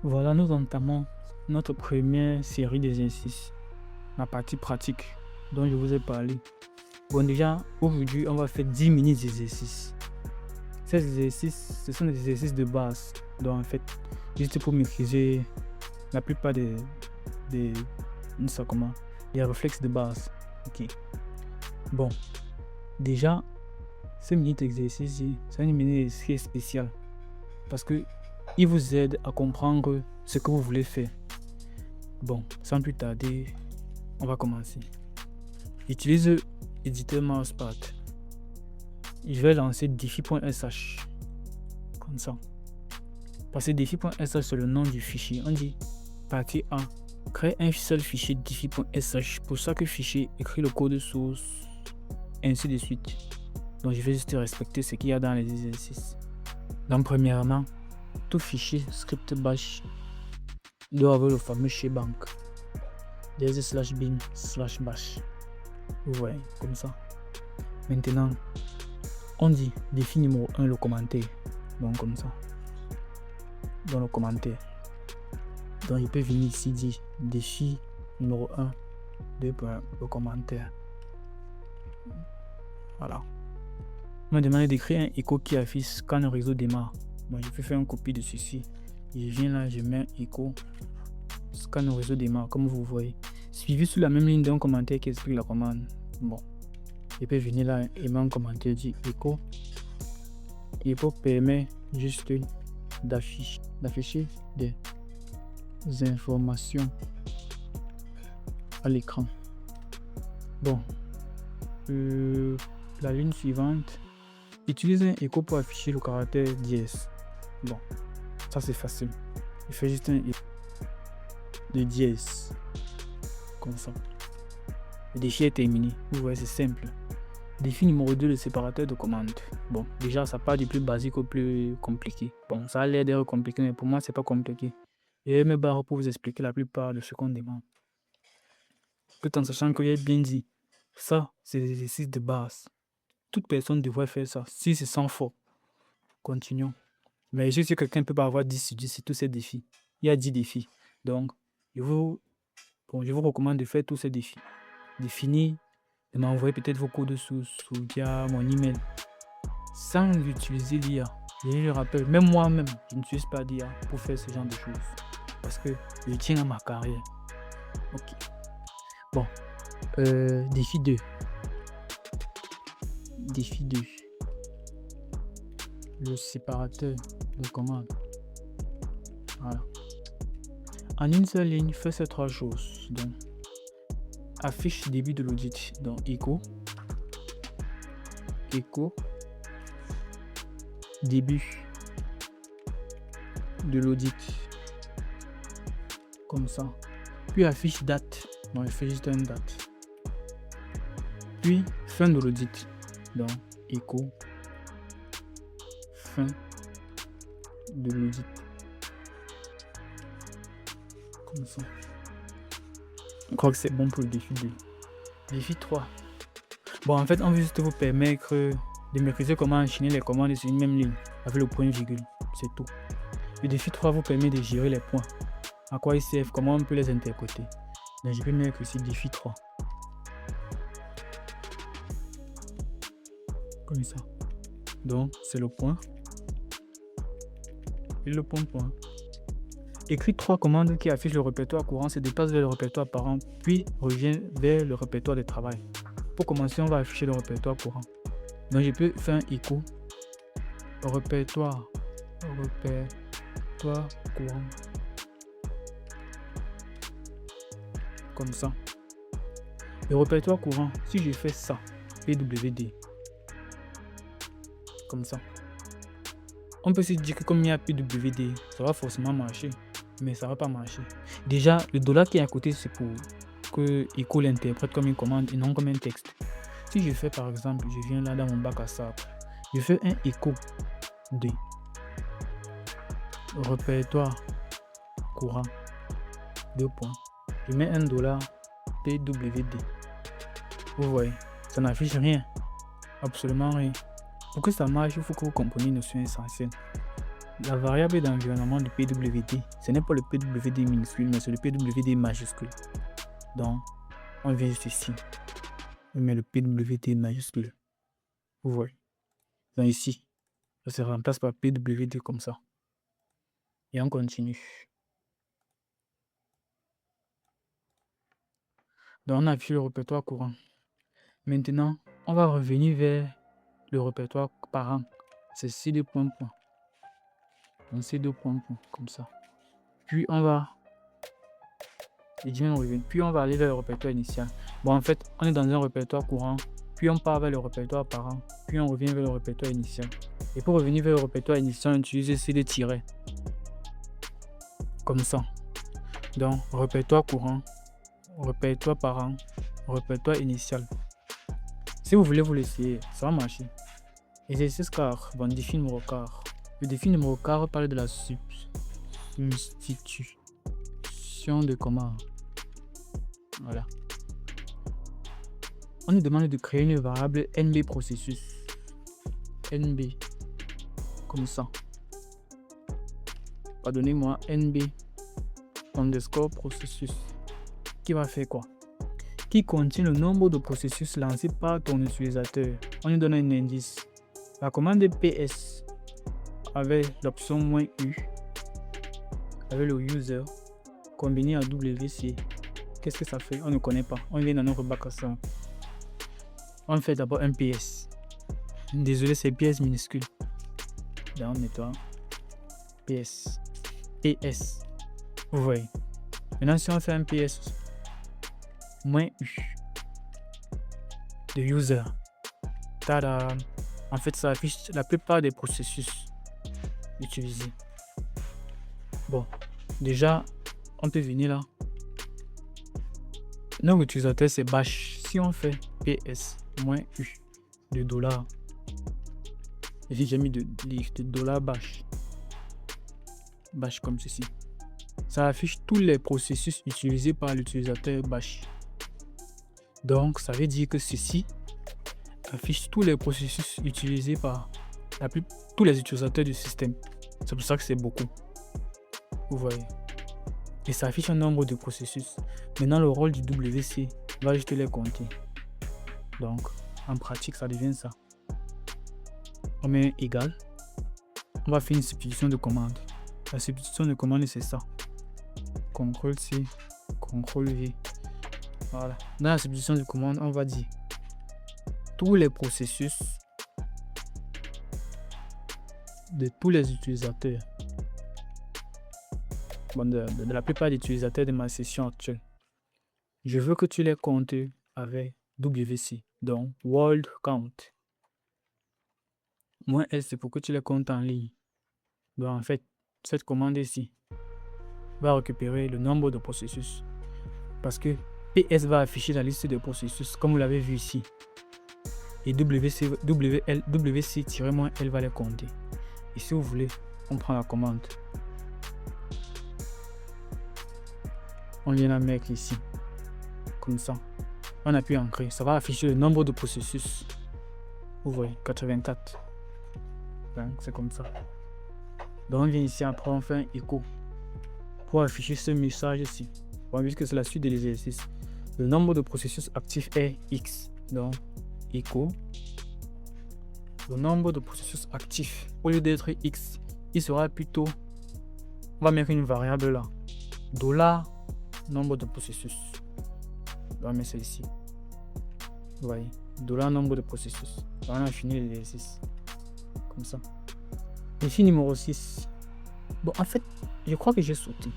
Voilà, nous entamons notre première série d'exercices, la partie pratique dont je vous ai parlé. Bon, déjà, aujourd'hui, on va faire 10 minutes d'exercices. Ces exercices, ce sont des exercices de base. Donc, en fait, juste pour maîtriser la plupart des réflexes de base. Ok. Bon, déjà, ces minutes d'exercice, c'est une minute spéciale parce que il vous aide à comprendre ce que vous voulez faire. Bon, sans plus tarder, on va commencer. Utilise l'éditeur Mousepad. Je vais lancer défi.sh comme ça. Parce que défi.sh c'est le nom du fichier. On dit partie 1. Crée un seul fichier défi.sh. Pour chaque fichier, écris le code source, ainsi de suite. Donc je vais juste respecter ce qu'il y a dans les exercices. Donc premièrement, tout fichier script bash doit avoir le fameux shebang. /bin/bash. Vous voyez, comme ça. Maintenant, on dit défi numéro 1, le commentaire. Donc comme ça. Dans le commentaire. Donc il peut venir ici dire défi numéro 1, le commentaire. Voilà. On m'a demandé d'écrire un écho qui affiche quand le réseau démarre. Donc je peux faire une copie de ceci. Je viens là, je mets un écho quand le réseau démarre, comme vous voyez. Suivi sur la même ligne d'un commentaire qui explique la commande. Bon. Je peux venir là et mettre un commentaire dit écho. Écho permet juste d'afficher des informations à l'écran. Bon. La ligne suivante. Utilise un écho pour afficher le caractère dièse. Bon. Ça c'est facile. Il fait juste un écho de dièse. Comme ça. Le défi est terminé. Vous voyez, c'est simple. Défi numéro 2, le séparateur de commande. Bon, déjà, ça part du plus basique au plus compliqué. Bon, ça a l'air d'être compliqué, mais pour moi, c'est pas compliqué. Et mes barres pour vous expliquer la plupart de ce qu'on demande. Tout en sachant que j'ai bien dit, ça, c'est des exercices de base. Toute personne devrait faire ça, si c'est sans faute. Continuons. Mais je sais que quelqu'un ne peut pas avoir 10 sur 10 sur tous ces défis. Il y a 10 défis. Donc, je vous recommande de faire tous ces défis. De finir, de m'envoyer peut-être vos codes sources via mon email. Sans utiliser l'IA. Je le rappelle, même moi-même, je ne n'utilise pas d'IA pour faire ce genre de choses. Parce que je tiens à ma carrière. Ok. Bon. Défi 2. Défi 2. Le séparateur de commande. Voilà. En une seule ligne, fais ces 3 choses. Donc, affiche début de l'audit. Donc, écho, début de l'audit. Comme ça. Puis affiche date. Donc, il fait juste une date. Puis, fin de l'audit. Donc, écho, fin de l'audit. Comme ça. Je crois que c'est bon pour le défi 2. Défi 3. Bon, en fait, on veut juste vous permettre de maîtriser comment enchaîner les commandes sur une même ligne avec le point virgule. C'est tout. Le défi 3 vous permet de gérer les points. À quoi ils servent, comment on peut les interpréter. Donc, je peux mettre ici défi 3. Comme ça. Donc, c'est le point. Et le point. Écris 3 commandes qui affichent le répertoire courant, se dépasse vers le répertoire parent, puis revient vers le répertoire de travail. Pour commencer, on va afficher le répertoire courant. Donc, je peux faire un écho. Répertoire courant. Comme ça. Le répertoire courant, si je fais ça, PWD. Comme ça. On peut se dire que comme il y a PWD, ça va forcément marcher. Mais ça va pas marcher. Déjà, le dollar qui est à côté, c'est pour que Echo l'interprète comme une commande et non comme un texte. Si je fais par exemple, je viens là dans mon bac à sable, je fais un écho de répertoire courant, 2 points. Je mets $, PWD. Vous voyez, ça n'affiche rien. Absolument rien. Pour que ça marche, il faut que vous compreniez une notion essentielle. La variable d'environnement du PWD, ce n'est pas le PWD minuscule, mais c'est le PWD majuscule. Donc, on vient juste ici. On met le PWD majuscule. Vous voyez. Donc ici, ça se remplace par PWD comme ça. Et on continue. Donc, on a vu le répertoire courant. Maintenant, on va revenir vers le répertoire parent. C'est C2 point. Donc, C2 point, comme ça. Puis, on va... Puis, on va aller vers le répertoire initial. Bon, en fait, on est dans un répertoire courant. Puis, on part vers le répertoire parent. Puis, on revient vers le répertoire initial. Et pour revenir vers le répertoire initial, on utilise C2 tirets. Comme ça. Donc, répertoire courant, répertoire parent, répertoire initial. Si vous voulez vous l'essayer, ça va marcher. Exercice car, bon, défi numéro 4. Le défi numéro 4 parle de la substitution de commande. Voilà. On nous demande de créer une variable NB processus. NB. Comme ça. Pardonnez-moi, NB underscore processus. Qui va faire quoi? Qui contient le nombre de processus lancés par ton utilisateur. On lui donne un indice. La commande PS avec l'option "-u", avec le user, combiné à WC. Qu'est-ce que ça fait? On ne connaît pas. On vient dans notre bac à ça. On fait d'abord un PS. Désolé, c'est PS minuscule. Là, on nettoie. PS. PS. Vous voyez. Maintenant, si on fait un PS -u de user, tada! En fait, ça affiche la plupart des processus utilisés. Bon, déjà, on peut venir là. Notre utilisateur, c'est bash. Si on fait PS -u de $, ici j'ai mis de $bash. Bash comme ceci. Ça affiche tous les processus utilisés par l'utilisateur bash. Donc, ça veut dire que ceci affiche tous les processus utilisés par tous les utilisateurs du système. C'est pour ça que c'est beaucoup. Vous voyez. Et ça affiche un nombre de processus. Maintenant, le rôle du WC va juste les compter. Donc, en pratique, ça devient ça. On met égal. On va faire une substitution de commande. La substitution de commande, c'est ça. CTRL-C, CTRL-V. Voilà. Dans la substitution de commande, on va dire tous les processus de tous les utilisateurs. Bon, de la plupart des utilisateurs de ma session actuelle. Je veux que tu les comptes avec WC. Donc, world count. -S, c'est pour que tu les comptes en ligne. Donc, en fait, cette commande ici va récupérer le nombre de processus. Parce que PS va afficher la liste de processus, comme vous l'avez vu ici. Et WC-L va les compter. Et si vous voulez, on prend la commande. On vient la mettre ici. Comme ça. On appuie Entrée. Ça va afficher le nombre de processus. Vous voyez, 84. C'est comme ça. Donc on vient ici, après on fait un écho pour afficher ce message ici. Bon, puisque c'est la suite de l'exercice. Le nombre de processus actifs est X. Donc écho. Le nombre de processus actifs, au lieu d'être X, il sera plutôt, on va mettre une variable là. $nombre de processus. On va mettre ça ici. Vous voyez, $nombre de processus. On a fini l'exercice. Comme ça. Défi numéro 6. Bon, en fait, je crois que j'ai sauté.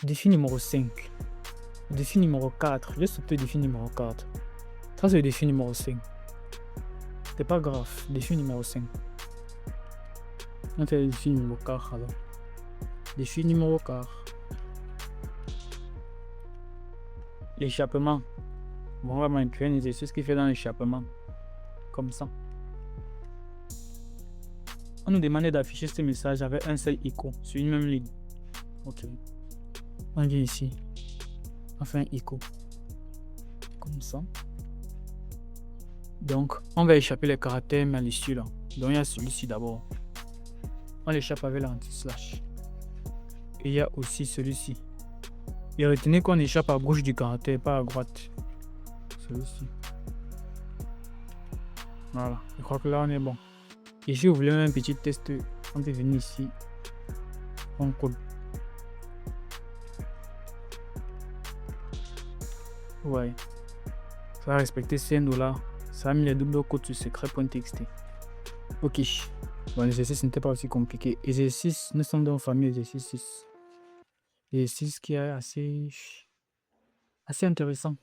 Défi numéro 5. Défi numéro 4. J'ai sauté défi numéro 4. Ça, c'est le défi numéro 5. C'est pas grave. Défi numéro 5. On fait le défi numéro 4 alors. Défi numéro 4. L'échappement. Bon, on va maintenir un exercice qui fait dans l'échappement. Comme ça. On nous demandait d'afficher ce message avec un seul écho sur une même ligne. Ok. On vient ici. On fait un écho. Comme ça. Donc, on va échapper les caractères malicieux là. Donc, il y a celui-ci d'abord. on l'échappe avec l'anti-slash. Et il y a aussi celui-ci. Et retenez qu'on échappe à gauche du caractère, pas à droite. Celui-ci. Voilà, je crois que là on est bon. Et si vous voulez un petit test, on peut venir ici. On colle. Ouais. Ça va respecter $100. Ça a mis les doubles codes sur secret.txt. Ok. Bon, l'exercice n'était pas aussi compliqué. Exercice, nous sommes dans la famille exercice 6. Exercice qui est assez intéressant.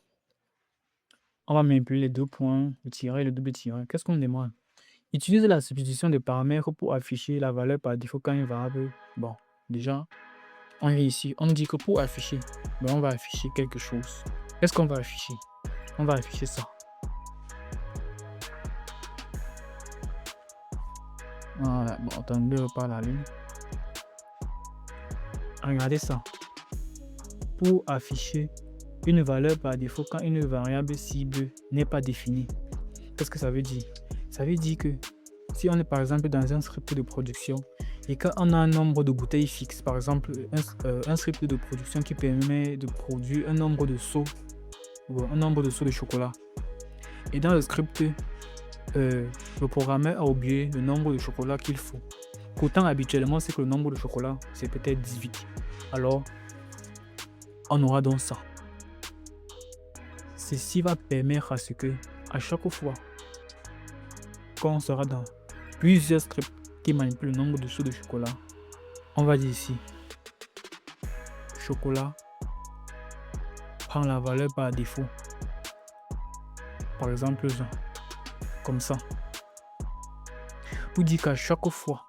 On va manipuler les 2 points, le tiret et le double tiret. Qu'est-ce qu'on demande? Utilise la substitution de paramètres pour afficher la valeur par défaut quand une variable. Bon, déjà, on est ici. On dit que pour afficher, ben on va afficher quelque chose. Qu'est-ce qu'on va afficher? On va afficher ça. Voilà, bon, attendez, pas la ligne. Regardez ça. Pour afficher une valeur par défaut quand une variable cible n'est pas définie. Qu'est-ce que ça veut dire? Ça veut dire que si on est par exemple dans un script de production et quand on a un nombre de bouteilles fixe, par exemple un script de production qui permet de produire un nombre de seaux ou un nombre de seaux de chocolat. Et dans le script, le programmeur a oublié le nombre de chocolat qu'il faut. Pourtant, habituellement, c'est que le nombre de chocolat, c'est peut-être 18. Alors, on aura donc ça. Ceci va permettre à ce que, à chaque fois qu'on sera dans plusieurs scripts qui manipulent le nombre de seaux de chocolat, on va dire ici, chocolat prend la valeur par défaut. Par exemple, comme ça. Pour dire qu'à chaque fois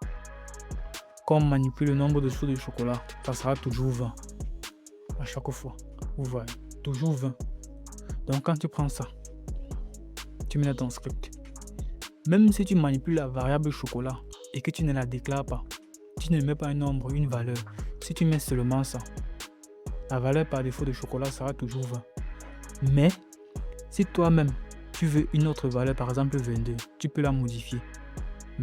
qu'on manipule le nombre de seaux de chocolat, ça sera toujours 20. À chaque fois. Vous voyez, toujours 20. Donc quand tu prends ça, tu mets dans ton script. Même si tu manipules la variable chocolat et que tu ne la déclares pas, tu ne mets pas un nombre, une valeur. Si tu mets seulement ça, la valeur par défaut de chocolat sera toujours 20. Mais si toi-même tu veux une autre valeur, par exemple 22, tu peux la modifier.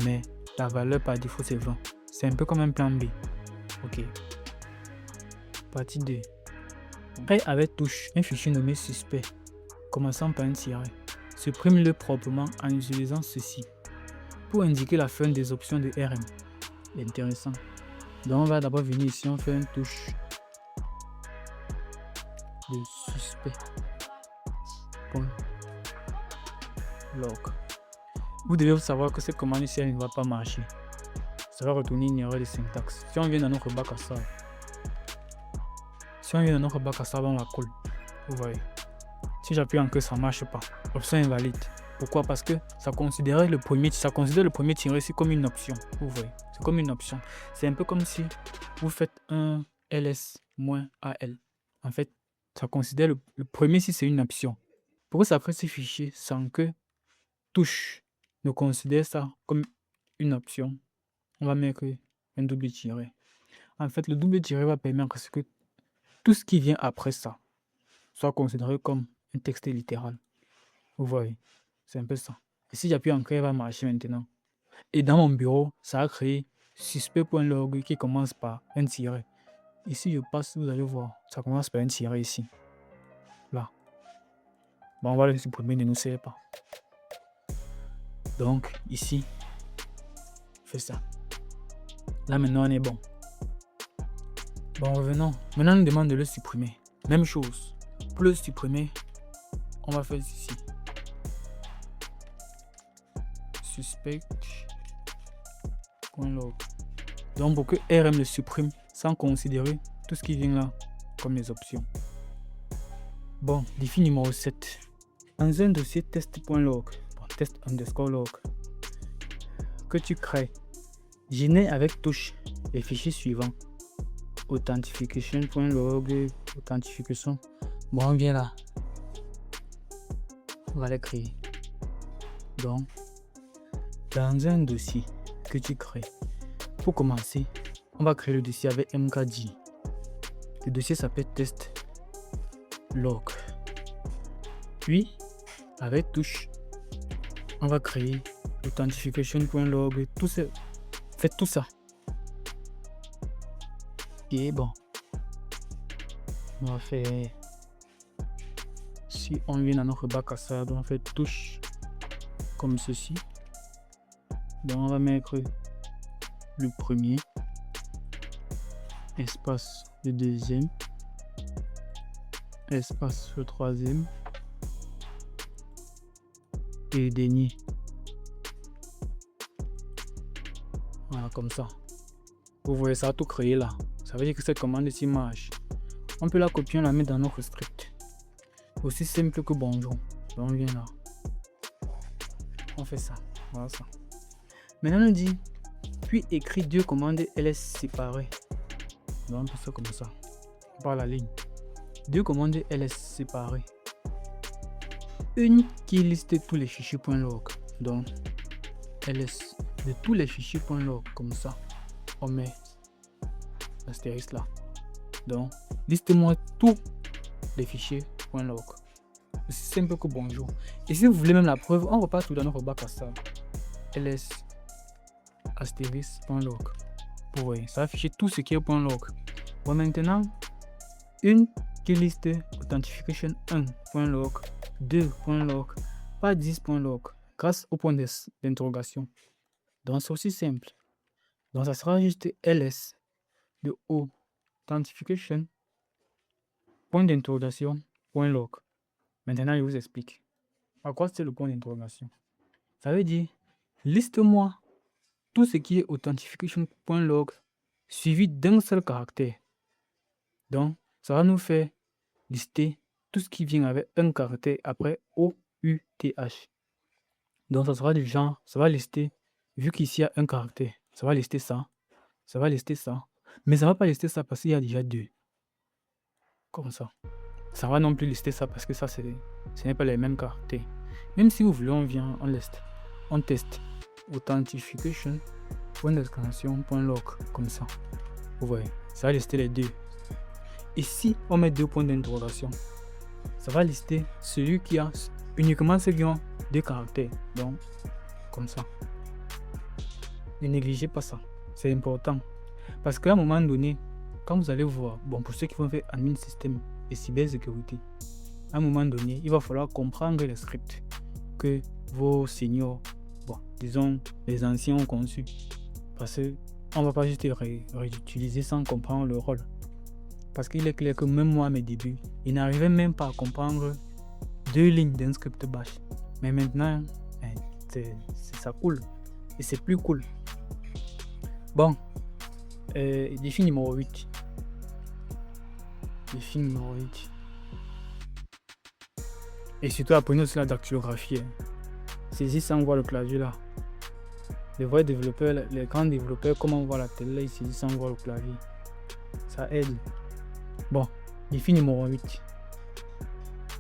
Mais la valeur par défaut c'est 20. C'est un peu comme un plan B. Ok. Partie 2. Crée avec touche un fichier nommé suspect, commençant par un tiret. Supprime-le proprement en utilisant ceci pour indiquer la fin des options de RM. Intéressant. Donc on va d'abord venir ici, on fait une touche de suspect. Log. Vous devez savoir que cette commande ici elle ne va pas marcher. Ça va retourner une erreur de syntaxe. Si on vient dans notre bac à sable, on la colle. Vous voyez. Si j'appuie en que ça ne marche pas, option invalide. Pourquoi? Parce que ça considère le premier tiret ici comme une option. Vous voyez, c'est comme une option. C'est un peu comme si vous faites un ls-al. En fait, ça considère le premier si c'est une option. Pour que ça crée ce fichier sans que touche ne considère ça comme une option, on va mettre un double tiret. En fait, le double tiret va permettre que tout ce qui vient après ça soit considéré comme un texte littéral. Vous voyez, c'est un peu ça. Et si j'appuie en créer, va marcher maintenant. Et dans mon bureau, ça a créé suspect.log qui commence par un tiret. Ici, je passe, vous allez voir, ça commence par un tiret ici. Là. Bon, on va le supprimer, ne nous sert pas. Donc, ici, fais ça. Là, maintenant, on est bon. Bon, revenons. Maintenant, on nous demande de le supprimer. Même chose. Pour le supprimer, on va faire ici. Suspect.log. Donc, pour que RM le supprime sans considérer tout ce qui vient là comme les options. Bon, défi numéro 7. Dans un dossier test.log, test_log, que tu crées, génère avec touche les fichiers suivants. Authentification.log, authentification. Bon, on vient là. On va les créer. Donc, dans un dossier que tu crées, pour commencer, on va créer le dossier avec mkg. Le dossier s'appelle test.log. Puis, avec touche, on va créer authentification.log. Faites tout ça. Ok, bon. On va faire... Si on vient dans notre bac à sable, on fait touche comme ceci. Donc on va mettre le premier, espace le deuxième, espace le troisième et le dernier. Voilà, comme ça. Vous voyez ça tout créé là. Ça veut dire que cette commande ici marche. On peut la copier, on la met dans notre script. Aussi simple que bonjour. Donc on vient là. On fait ça. Voilà ça. Maintenant on nous dit, puis écrit deux commandes ls séparées. Donc on fait ça comme ça. Par la ligne. Deux commandes ls séparées. Une qui liste tous les fichiers .log. Donc ls de tous les fichiers .log comme ça. On met l'astérisque là. Donc liste-moi tous les fichiers .log. C'est simple que bonjour. Et si vous voulez même la preuve, on repart tout dans notre bac à ça. ls astérisque.log. Vous voyez, ça va afficher tout ce qui est .log. Bon, maintenant, une qui liste authentification 1.log, 2.log, pas 10.log, grâce au point d'interrogation. Donc c'est aussi simple. Donc ça sera juste ls de authentification point d'interrogation .log. Maintenant, je vous explique. À quoi c'est le point d'interrogation? Ça veut dire, liste-moi tout ce qui est authentification.log suivi d'un seul caractère. Donc, ça va nous faire lister tout ce qui vient avec un caractère après OUTH. Donc, ça sera du genre, ça va lister, vu qu'ici il y a un caractère, ça va lister ça, ça va lister ça, mais ça ne va pas lister ça parce qu'il y a déjà deux. Comme ça. Ça va non plus lister ça parce que ça, ce n'est pas les mêmes caractères. Même si vous voulez, on vient, on liste, on teste authentification .log comme ça. Vous voyez, ça va lister les deux. Et si on met deux points d'interrogation, ça va lister celui qui a uniquement ceux qui ont deux caractères. Donc, comme ça. Ne négligez pas ça. C'est important. Parce qu'à un moment donné, quand vous allez voir, bon, pour ceux qui vont faire admin système et cybersécurité, à un moment donné, il va falloir comprendre les scripts que vos seniors, bon, disons, les anciens ont conçus. Parce qu'on ne va pas juste réutiliser sans comprendre le rôle. Parce qu'il est clair que même moi, à mes débuts, il n'arrivait même pas à comprendre deux lignes d'un script bash. Mais maintenant, ça coule. Et c'est plus cool. Bon, défi numéro 8. Défi numéro 8. Et surtout, apprenez aussi la dactylographie. Saisis sans voir le clavier là. Les vrais développeurs, les grands développeurs, comment on voit la télé là, ils saisissent sans voir le clavier. Ça aide. Bon, défi numéro 8.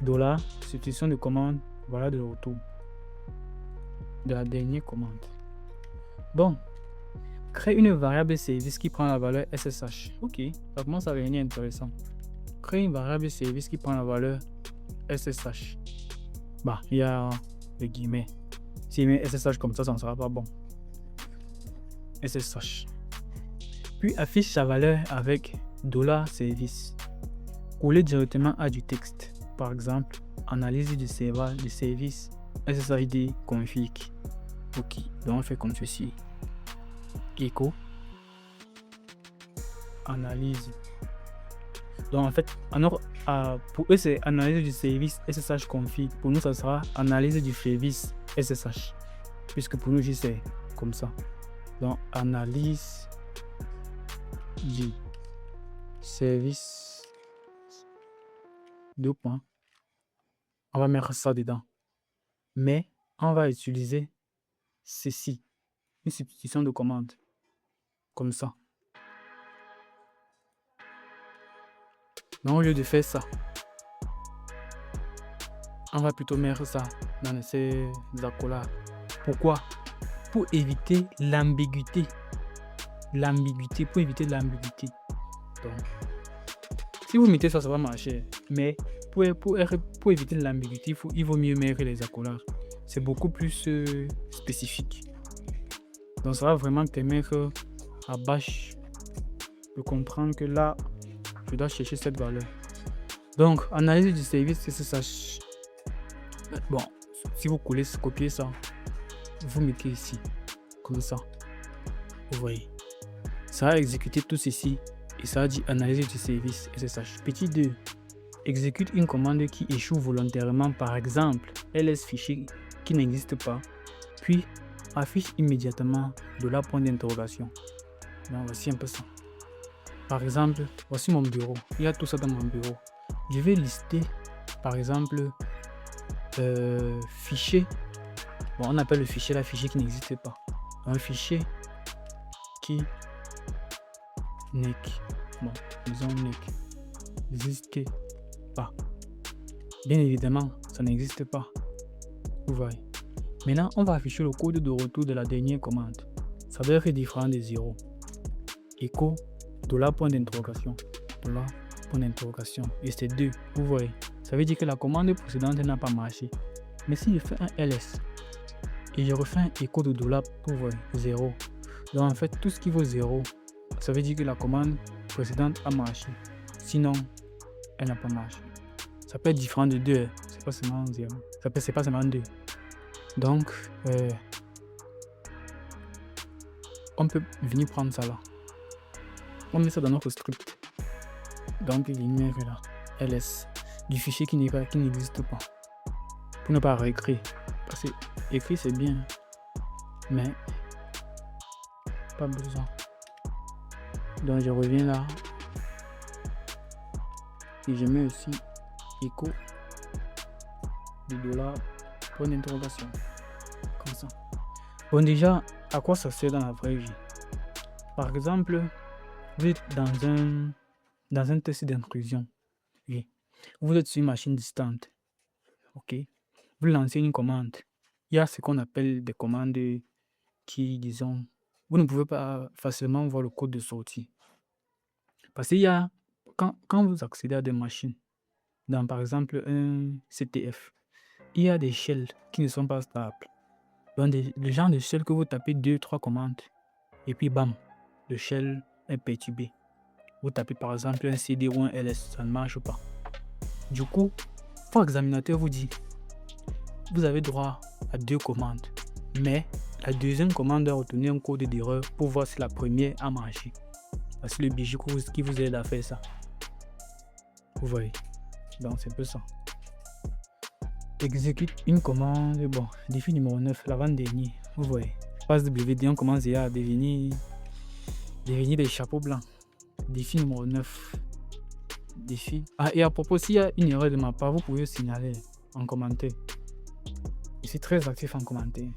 $, substitution de commande, voilà de retour. De la dernière commande. Bon, crée une variable service qui prend la valeur SSH. Ok, ça commence à devenir intéressant. Crée une variable service qui prend la valeur SSH. Bah, il y a les guillemets. Si il met SSH comme ça ne sera pas bon. SSH. Puis affiche sa valeur avec $service. Coller directement à du texte. Par exemple, analyse du serveur du service SSHD config. Ok, donc on fait comme ceci. Echo. Analyse. Donc en fait, pour eux c'est analyse du service SSH config. Pour nous ça sera analyse du service SSH. Puisque pour nous c'est comme ça. Donc analyse du service. Deux points. On va mettre ça dedans. Mais on va utiliser ceci. Une substitution de commande. Comme ça. Donc au lieu de faire ça, on va plutôt mettre ça dans ces accolades. Pourquoi? Pour éviter l'ambiguïté. Pour éviter l'ambiguïté. Donc, si vous mettez ça, ça va marcher. Mais pour éviter l'ambiguïté, il vaut mieux mettre les accolades. C'est beaucoup plus spécifique. Donc ça va vraiment permettre à Bash de comprendre que là, je dois chercher cette valeur. Donc, analyse du service SSH. Bon, si vous copiez ça, vous mettez ici, comme ça. Vous voyez. Ça a exécuté tout ceci et ça a dit analyse du service SSH. Petit 2. Exécute une commande qui échoue volontairement, par exemple, ls fichier qui n'existe pas, puis affiche immédiatement point d'interrogation. Donc, voici un peu ça. Par exemple, voici mon bureau. Il y a tout ça dans mon bureau. Je vais lister, par exemple, fichier. Bon, on appelle le fichier là, fichier qui n'existe pas. Un fichier qui n'existe pas. Bien évidemment, ça n'existe pas. Vous voyez. Maintenant, on va afficher le code de retour de la dernière commande. Ça doit être différent de 0. Echo, point d'interrogation. Point d'interrogation. Et c'est 2. Vous voyez. Ça veut dire que la commande précédente n'a pas marché. Mais si je fais un ls et je refais un écho de vous voyez, 0. Donc en fait, tout ce qui vaut 0, ça veut dire que la commande précédente a marché. Sinon, elle n'a pas marché. Ça peut être différent de 2. C'est pas seulement 0. C'est pas seulement 2. Donc, on peut venir prendre ça là. On met ça dans notre script. Donc, il y a là, ls, du fichier qui n'existe pas. Pour ne pas réécrire. Parce que écrire c'est bien, mais pas besoin. Donc, je reviens là. Et je mets aussi écho du point d'interrogation. Comme ça. Bon, déjà, à quoi ça sert dans la vraie vie? Par exemple, vous êtes dans un test d'intrusion. Oui. Vous êtes sur une machine distante. OK. Vous lancez une commande. Il y a ce qu'on appelle des commandes qui, disons, vous ne pouvez pas facilement voir le code de sortie. Parce qu'il y a, quand vous accédez à des machines, dans par exemple un CTF, il y a des shells qui ne sont pas stables. Donc, le genre de shell que vous tapez 2-3 commandes, et puis bam, le shell est perturbé. Vous tapez par exemple un CD ou un ls, ça ne marche pas. Du coup, votre examinateur vous dit, vous avez droit à 2 commandes, mais la deuxième commande doit retenir un code d'erreur pour voir si la première a marché. C'est le bijou qui vous aide à faire ça. Vous voyez. Donc c'est un peu ça. Exécute une commande. Bon, défi numéro 9, l'avant-dernier. Vous voyez. Passe WD, on commence déjà à devenir des chapeaux blancs. Défi numéro 9. Défi. Ah, et à propos, s'il y a une erreur de ma part, vous pouvez signaler en commentaire. Je suis très actif en commentaire.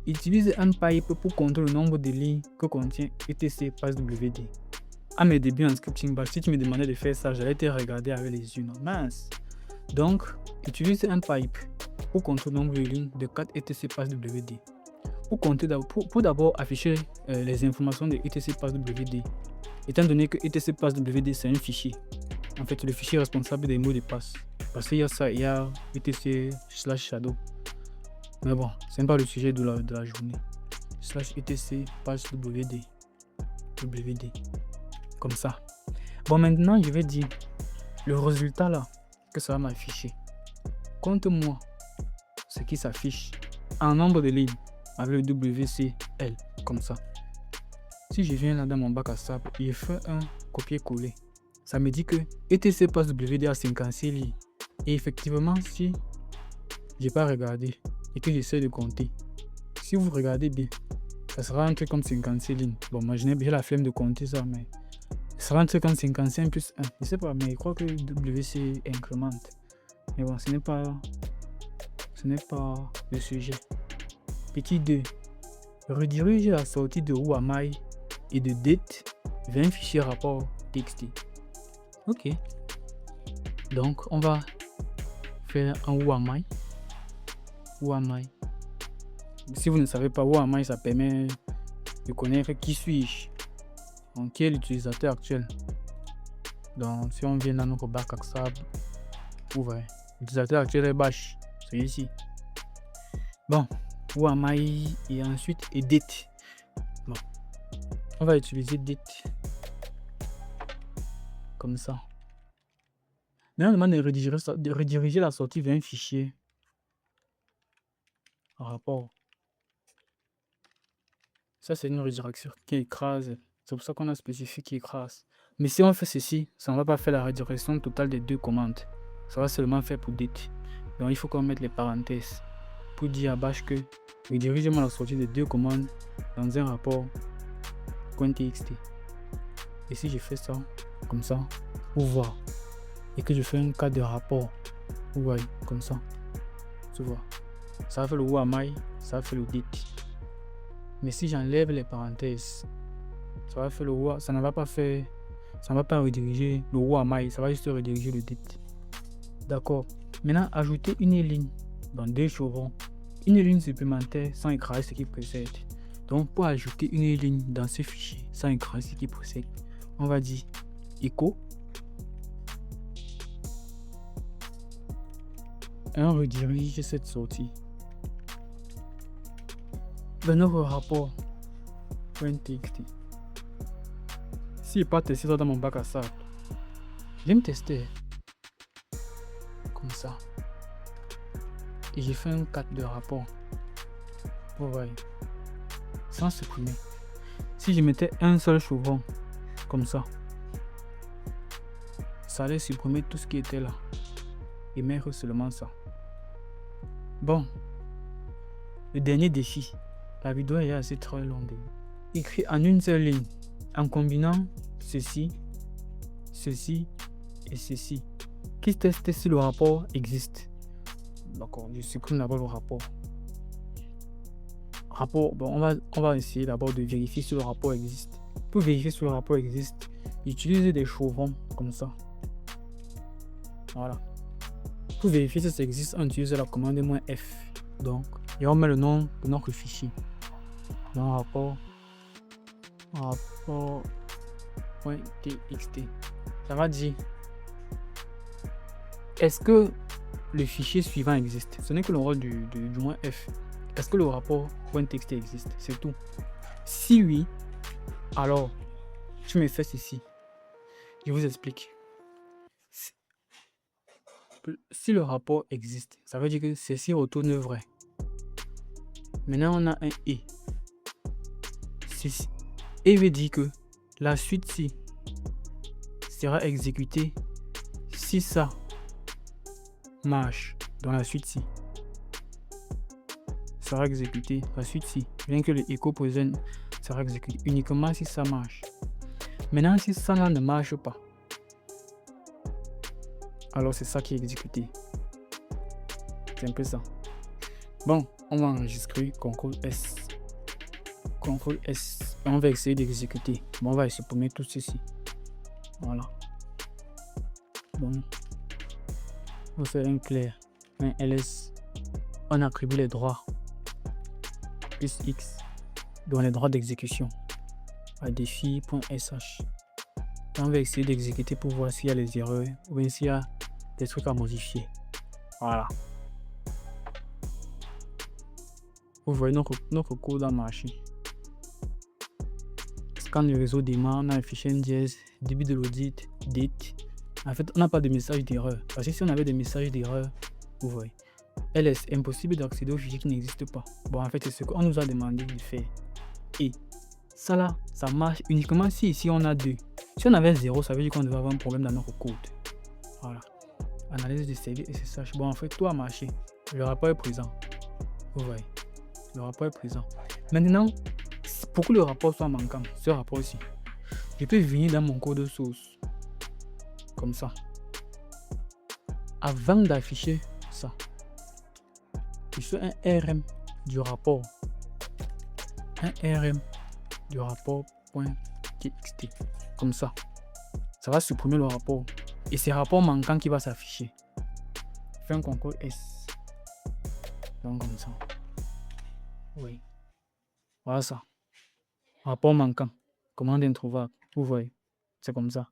Utilise un pipe pour compter le nombre de lignes que contient etc passe WD. À mes débuts en scripting bash, si tu me demandais de faire ça, j'allais te regarder avec les yeux. Non, mince. Donc, utilise un pipe pour compter le nombre de lignes de 4 etc passe WD. Pour d'abord afficher les informations de etc passe WD. Étant donné que etc passe WD c'est un fichier. En fait, le fichier responsable des mots de passe. Parce qu'il y a ça, il y a etc/shadow. Mais bon, ce n'est pas le sujet de la journée. /etc passe WD. Comme ça. Bon, maintenant, je vais dire le résultat là que ça va m'afficher. Compte-moi ce qui s'affiche en nombre de lignes avec le WCL, comme ça. Si je viens là dans mon bac à sable et je fais un copier-coller, ça me dit que etc passe WD à 56 lignes. Et effectivement, si je n'ai pas regardé et que j'essaie de compter, si vous regardez bien, ça sera un truc comme 56 lignes. Bon, moi j'ai la flemme de compter ça, mais ça sera un truc comme 55 plus 1. Je sais pas, mais je crois que WC incrémente. Mais bon, ce n'est pas le sujet. Petit 2. Redirige la sortie de Wamai et de date vers un fichier rapport txt. Ok. Donc, on va faire un Wamai. Si vous ne savez pas, Wamai, ça permet de connaître qui suis-je. Donc, qui est l'utilisateur actuel. Donc, si on vient dans notre bac à sable, vous voyez, l'utilisateur actuel est Bash, c'est ici. Bon, Wamai et ensuite date. Bon, on va utiliser date. comme ça. Maintenant, on demande de rediriger la sortie vers un fichier rapport. Ça, c'est une redirection qui écrase. C'est pour ça qu'on a spécifié qui écrase. Mais si on fait ceci, ça ne va pas faire la redirection totale des deux commandes. Ça va seulement faire pour date. Donc, il faut qu'on mette les parenthèses pour dire à Bash que redirige-moi la sortie des deux commandes dans un rapport .txt. Et si je fais ça, comme ça, pour voir, et que je fais un cas de rapport, vous voyez, comme ça, tu vois, ça va faire le WAMI, ça va faire le date. Mais si j'enlève les parenthèses, ça va faire le WA, ça ne va pas faire, ça ne va pas rediriger le WAMI, ça va juste rediriger le date. D'accord. Maintenant, ajouter une ligne dans deux chevrons, une ligne supplémentaire sans écraser ce qui précède. Donc, pour ajouter une ligne dans ce fichier sans écraser ce qui précède, on va dire echo. Et on redirige cette sortie vers notre rapport .txt. Si je pas tester ça dans mon bac à sable, je vais me tester comme ça. Et j'ai fait un cadre de rapport. Vous voyez, sans supprimer. Si je mettais un seul chevron comme ça, ça allait supprimer tout ce qui était là et mettre seulement ça. Bon, le dernier défi, la vidéo est assez très longue. Écrit en une seule ligne, en combinant ceci, ceci et ceci. Qui teste si le rapport existe. D'accord, je supprime d'abord le rapport. Bon, on va essayer d'abord de vérifier si le rapport existe. Pour vérifier si le rapport existe, utilisez des chevrons comme ça. Voilà. Pour vérifier si ça existe, on utilise la commande -f. Donc, et on met le nom de notre fichier. Dans rapport.txt. Ça va dire est-ce que le fichier suivant existe. Ce n'est que le rôle du -f. Est-ce que le rapport.txt existe? C'est tout. Si oui, alors tu me fais ceci. Je vous explique. Si le rapport existe, ça veut dire que ceci retourne vrai. Maintenant, on a un et. Et veut dire que la suite ci sera exécutée si ça marche dans la suite ci. Sera exécuté la suite ci. Bien que le echo poison sera exécuté uniquement si ça marche. Maintenant, si ça ne marche pas, alors c'est ça qui est exécuté. C'est un peu ça. Bon, on va enregistrer CTRL S. CTRL S. Et on va essayer d'exécuter. Bon, on va supprimer tout ceci. Voilà. Bon. On va faire un clair. Un ls. On attribue les droits. Plus X. Dans les droits d'exécution. À défi.sh. On va essayer d'exécuter pour voir s'il y a les erreurs ou bien s'il y a des trucs à modifier. Voilà. Vous voyez notre code a marché. Scan le réseau démarre, on a un fichier NDS, début de l'audit, date. En fait, on n'a pas de message d'erreur. Parce que si on avait des messages d'erreur, vous voyez. LS, impossible d'accéder au fichier qui n'existe pas. Bon, en fait, c'est ce qu'on nous a demandé de faire. Et ça là, ça marche uniquement si ici on a 2. Si on avait 0, ça veut dire qu'on devait avoir un problème dans notre code. Voilà. Analyse de service SSH. Bon, en fait, tout a marché. Le rapport est présent. Vous voyez. Le rapport est présent. Maintenant, pour que le rapport soit manquant, ce rapport ici, je peux venir dans mon code source. Comme ça. Avant d'afficher ça, je fais un RM du rapport. Un RM du rapport.txt. Comme ça. Ça va supprimer le rapport. Et c'est rapport manquant qui va s'afficher. Fais un CTRL S. Donc comme ça. Oui. Voilà ça. Rapport manquant. Commande introuvable. Vous voyez. C'est comme ça.